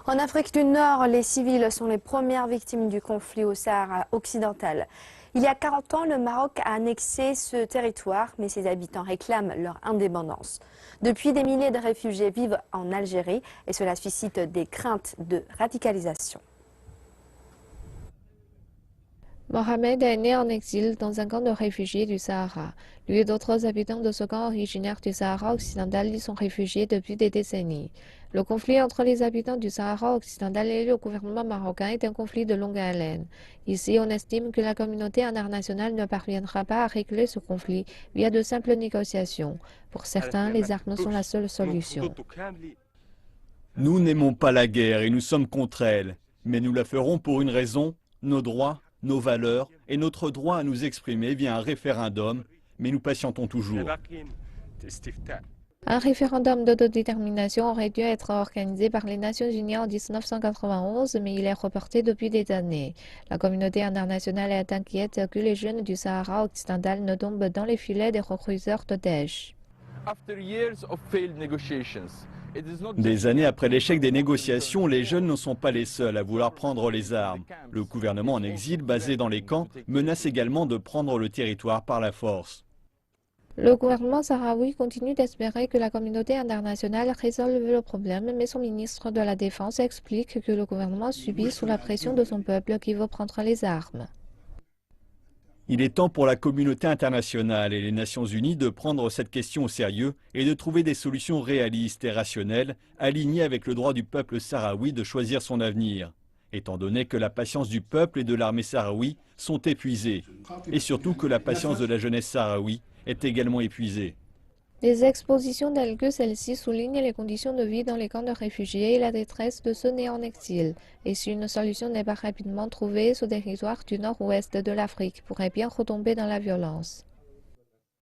En Afrique du Nord, les civils sont les premières victimes du conflit au Sahara occidental. Il y a 40 ans, le Maroc a annexé ce territoire, mais ses habitants réclament leur indépendance. Depuis, des milliers de réfugiés vivent en Algérie et cela suscite des craintes de radicalisation. Mohamed est né en exil dans un camp de réfugiés du Sahara. Lui et d'autres habitants de ce camp originaire du Sahara occidental y sont réfugiés depuis des décennies. Le conflit entre les habitants du Sahara occidental et le gouvernement marocain est un conflit de longue haleine. Ici, on estime que la communauté internationale ne parviendra pas à régler ce conflit via de simples négociations. Pour certains, les armes sont la seule solution. Nous n'aimons pas la guerre et nous sommes contre elle, mais nous la ferons pour une raison, nos droits, nos valeurs et notre droit à nous exprimer via un référendum, mais nous patientons toujours. Un référendum d'autodétermination aurait dû être organisé par les Nations Unies en 1991, mais il est reporté depuis des années. La communauté internationale est inquiète que les jeunes du Sahara occidental ne tombent dans les filets des recruteurs de Daesh. Des années après l'échec des négociations, les jeunes ne sont pas les seuls à vouloir prendre les armes. Le gouvernement en exil, basé dans les camps, menace également de prendre le territoire par la force. Le gouvernement sahraoui continue d'espérer que la communauté internationale résolve le problème, mais son ministre de la Défense explique que le gouvernement subit sous la pression de son peuple qui veut prendre les armes. Il est temps pour la communauté internationale et les Nations Unies de prendre cette question au sérieux et de trouver des solutions réalistes et rationnelles, alignées avec le droit du peuple sahraoui de choisir son avenir, étant donné que la patience du peuple et de l'armée sahraoui sont épuisées, et surtout que la patience de la jeunesse sahraoui est également épuisée. Des expositions telles que celle-ci soulignent les conditions de vie dans les camps de réfugiés et la détresse de ceux nés en exil. Et si une solution n'est pas rapidement trouvée, ce territoire du nord-ouest de l'Afrique pourrait bien retomber dans la violence.